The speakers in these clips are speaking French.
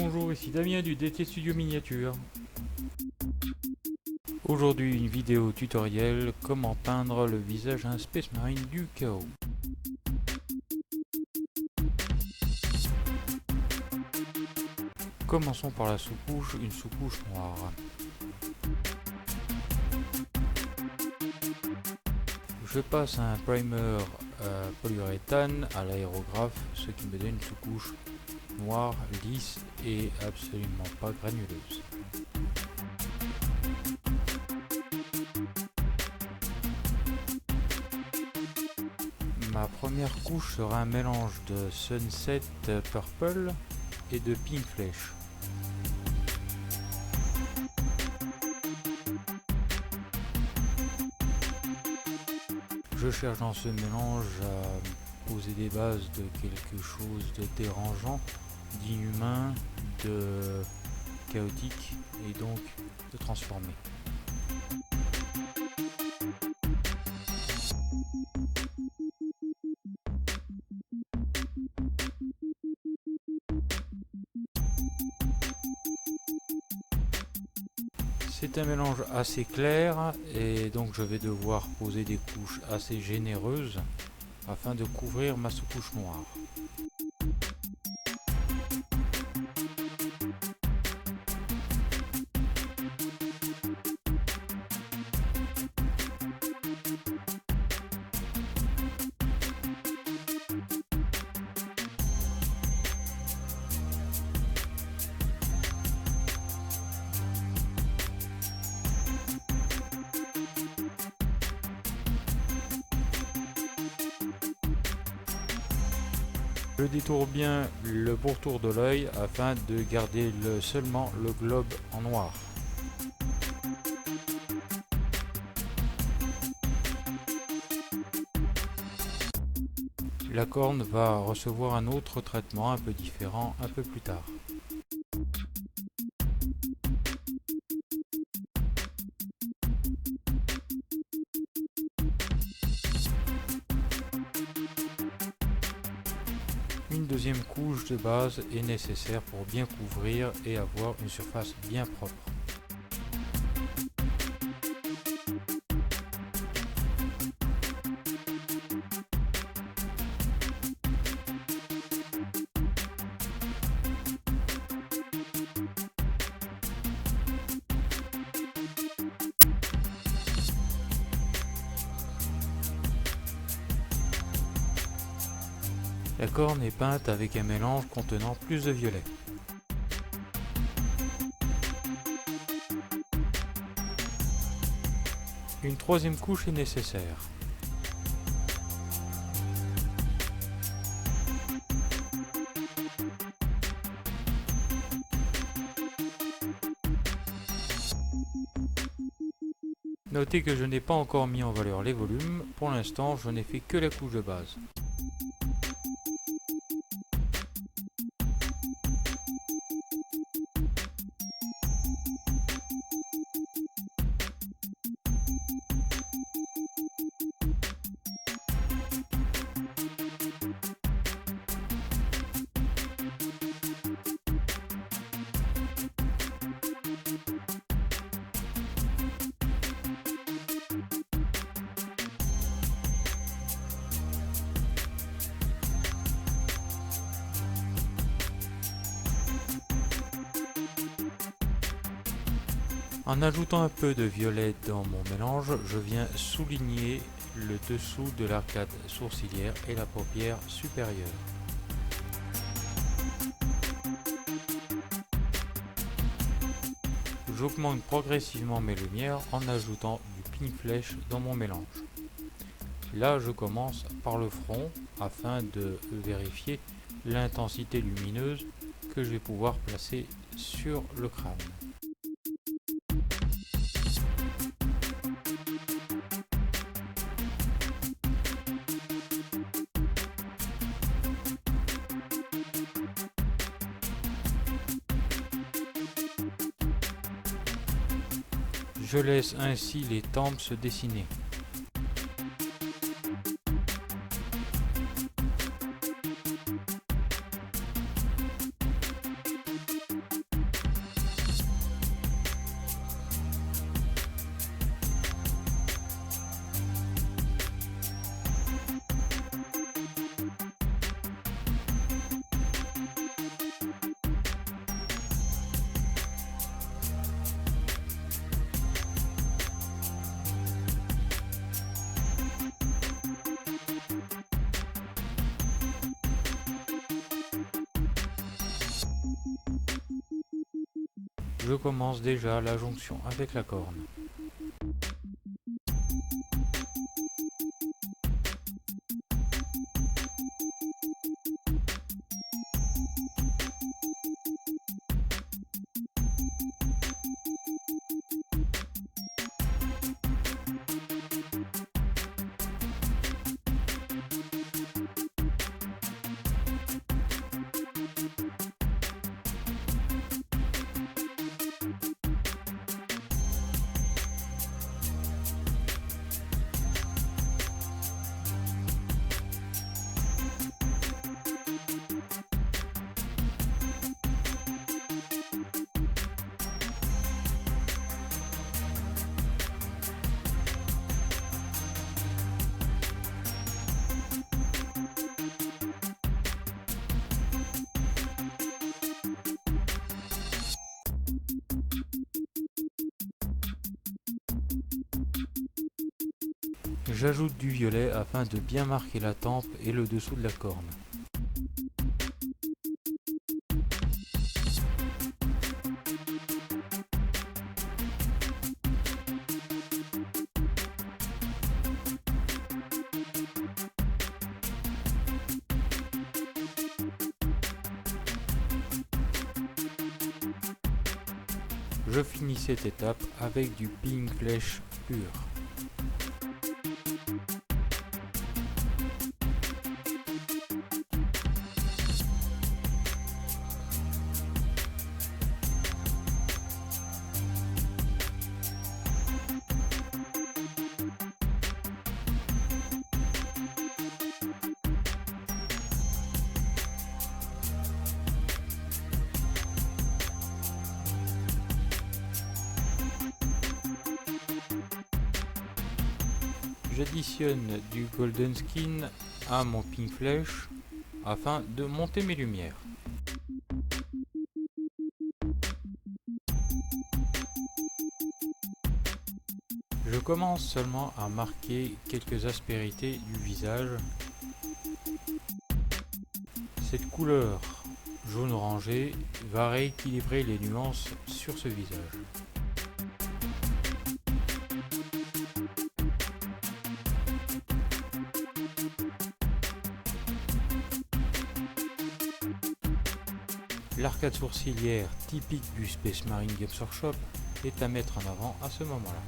Bonjour, ici Damien du DT Studio Miniature. Aujourd'hui une vidéo tutoriel comment peindre le visage à un Space Marine du chaos. Commençons par la sous-couche, une sous-couche noire. Je passe un primer polyuréthane à l'aérographe, ce qui me donne une sous-couche noire, lisse et absolument pas granuleuse. Ma première couche sera un mélange de Sunset Purple et de Pink Flesh. Je cherche dans ce mélange à poser des bases de quelque chose de dérangeant, d'inhumain, de chaotique et donc de transformé. C'est un mélange assez clair et donc je vais devoir poser des couches assez généreuses afin de couvrir ma sous-couche noire. Je détourne bien le pourtour de l'œil afin de garder seulement le globe en noir. La corne va recevoir un autre traitement un peu différent un peu plus tard. Une deuxième couche de base est nécessaire pour bien couvrir et avoir une surface bien propre. La corne est peinte avec un mélange contenant plus de violet. Une troisième couche est nécessaire. Notez que je n'ai pas encore mis en valeur les volumes, pour l'instant je n'ai fait que la couche de base. En ajoutant un peu de violet dans mon mélange, je viens souligner le dessous de l'arcade sourcilière et la paupière supérieure. J'augmente progressivement mes lumières en ajoutant du Pink Flesh dans mon mélange. Là, je commence par le front afin de vérifier l'intensité lumineuse que je vais pouvoir placer sur le crâne. Je laisse ainsi les tempes se dessiner. Je commence déjà la jonction avec la corne. J'ajoute du violet afin de bien marquer la tempe et le dessous de la corne. Je finis cette étape avec du Pink Flesh pur. J'additionne du Golden Skin à mon Pink Flesh afin de monter mes lumières. Je commence seulement à marquer quelques aspérités du visage. Cette couleur jaune orangé va rééquilibrer les nuances sur ce visage. L'arcade sourcilière typique du Space Marine Games Workshop est à mettre en avant à ce moment-là.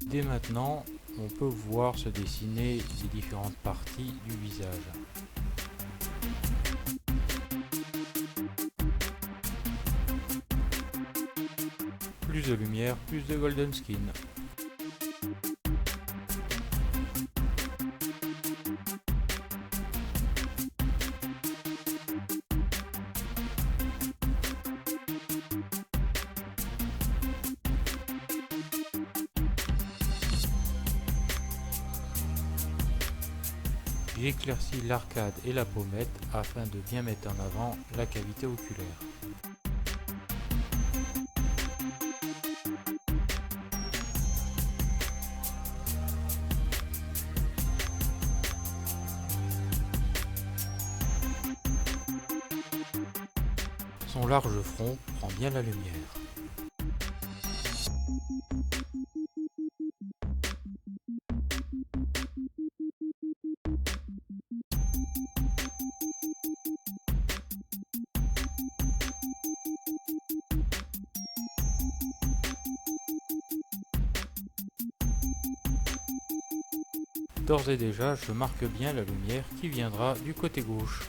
Dès maintenant, on peut voir se dessiner les différentes parties du visage. Plus de lumière, plus de golden skin. J'éclaircis l'arcade et la pommette afin de bien mettre en avant la cavité oculaire. Son large front prend bien la lumière. D'ores et déjà, je marque bien la lumière qui viendra du côté gauche.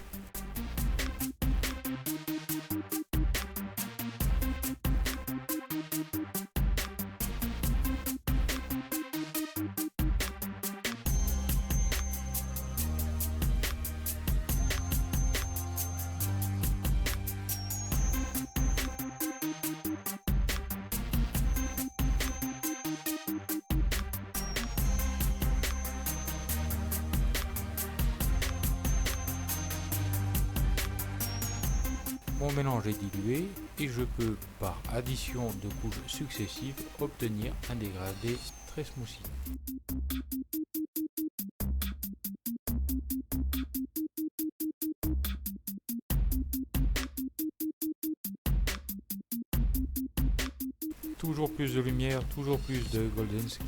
Mon mélange est dilué et je peux, par addition de couches successives, obtenir un dégradé très smoothie. Toujours plus de lumière, toujours plus de golden skin.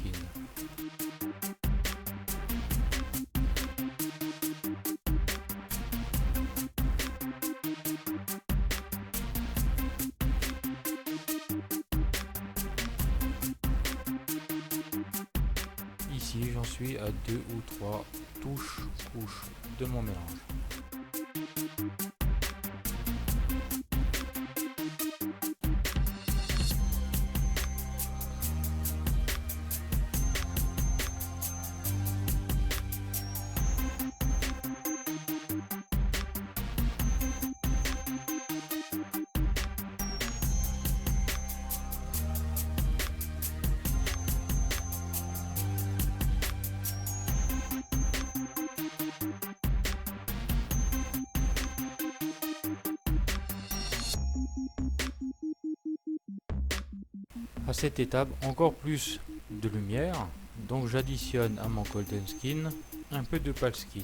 Ici, j'en suis à 2 ou 3 couches de mon mélange. À cette étape, encore plus de lumière, donc j'additionne à mon golden skin un peu de pale skin.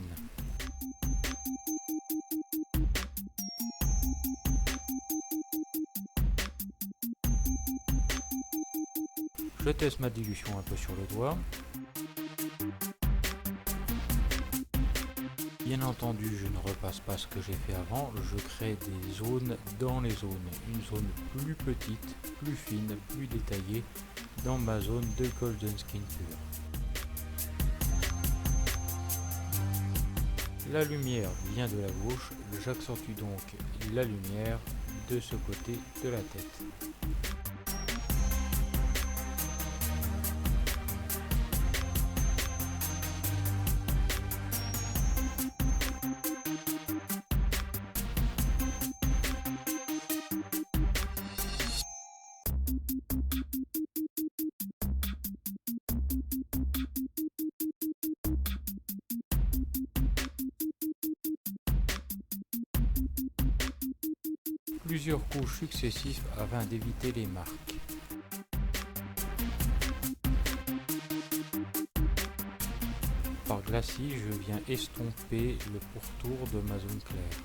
Je teste ma dilution un peu sur le doigt. Bien entendu, je ne repasse pas ce que j'ai fait avant, je crée des zones dans les zones. Une zone plus petite, plus fine, plus détaillée dans ma zone de golden skin pur. La lumière vient de la gauche, j'accentue donc la lumière de ce côté de la tête. Plusieurs couches successives afin d'éviter les marques. Par glacis, je viens estomper le pourtour de ma zone claire.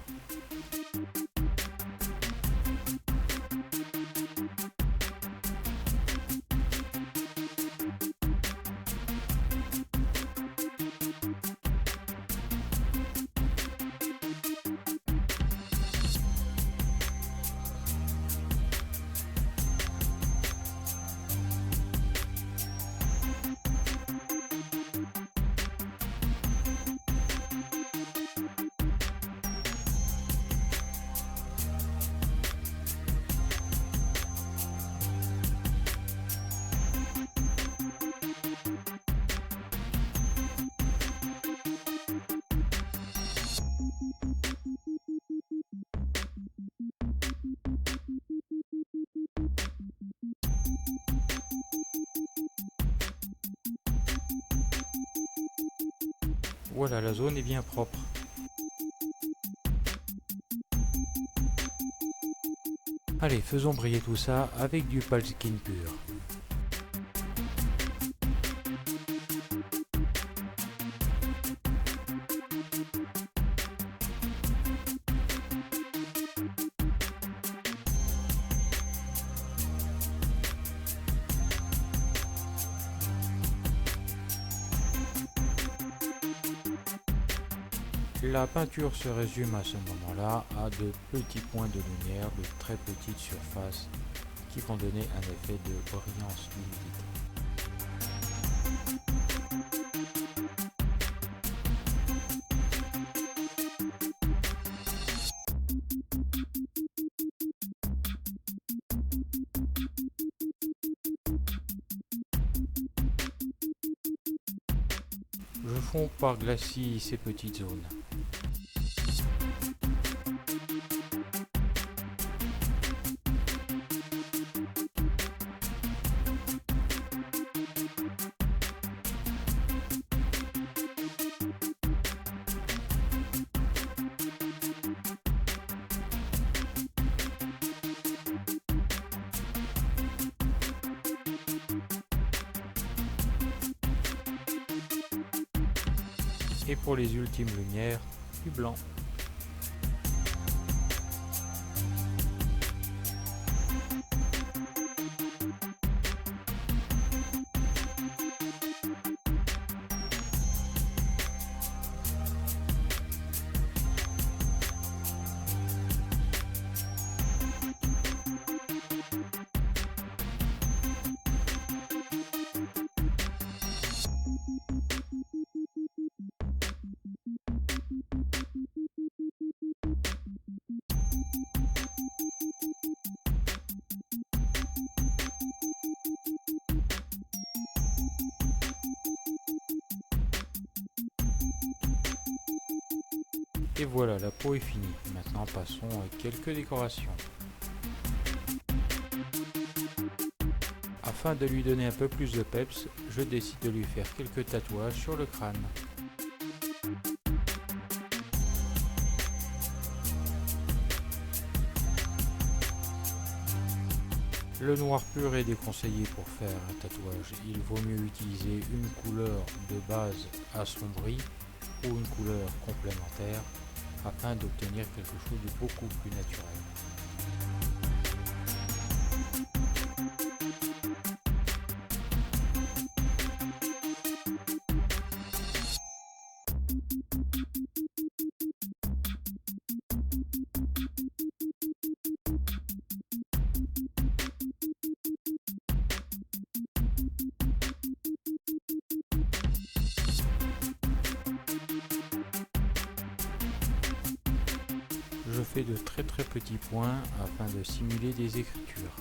Voilà, la zone est bien propre. Allez, faisons briller tout ça avec du pale skin pur. La peinture se résume à ce moment-là à de petits points de lumière de très petite surface qui vont donner un effet de brillance luminosité. Je fonds par glacis ces petites zones. Et pour les ultimes lumières, du blanc. Et voilà, la peau est finie. Maintenant passons à quelques décorations. Afin de lui donner un peu plus de peps, je décide de lui faire quelques tatouages sur le crâne. Le noir pur est déconseillé pour faire un tatouage. Il vaut mieux utiliser une couleur de base assombrie ou une couleur complémentaire afin d'obtenir quelque chose de beaucoup plus naturel. Je fais de très petits points afin de simuler des écritures,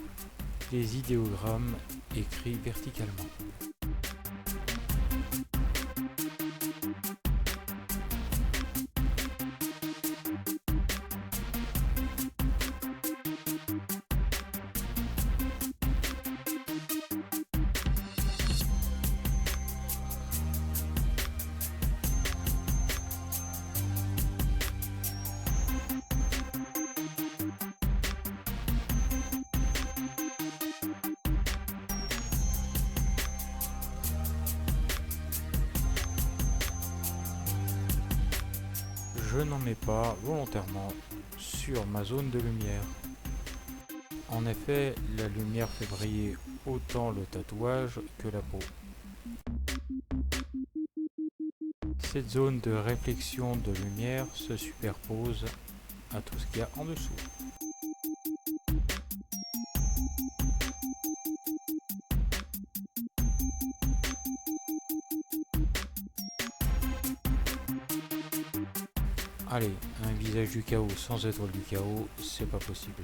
des idéogrammes écrits verticalement. Je n'en mets pas volontairement sur ma zone de lumière. En effet, la lumière fait briller autant le tatouage que la peau. Cette zone de réflexion de lumière se superpose à tout ce qu'il y a en dessous. Allez, un visage du chaos sans étoile du chaos, c'est pas possible.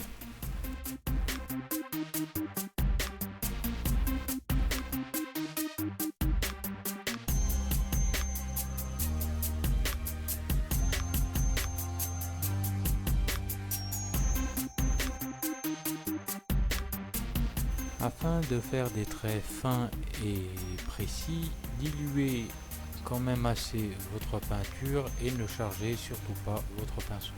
Afin de faire des traits fins et précis, diluez quand même assez votre peinture et ne chargez surtout pas votre pinceau.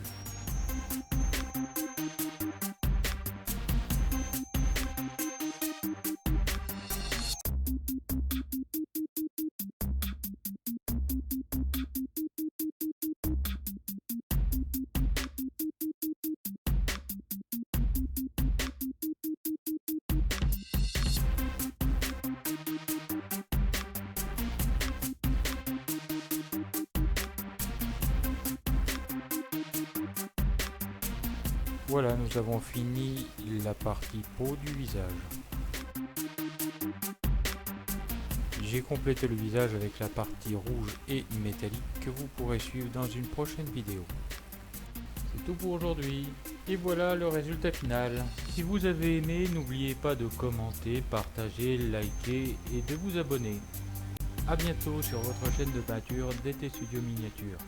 Voilà, nous avons fini la partie peau du visage. J'ai complété le visage avec la partie rouge et métallique que vous pourrez suivre dans une prochaine vidéo. C'est tout pour aujourd'hui. Et voilà le résultat final. Si vous avez aimé, n'oubliez pas de commenter, partager, liker et de vous abonner. A bientôt sur votre chaîne de peinture DT Studio Miniature.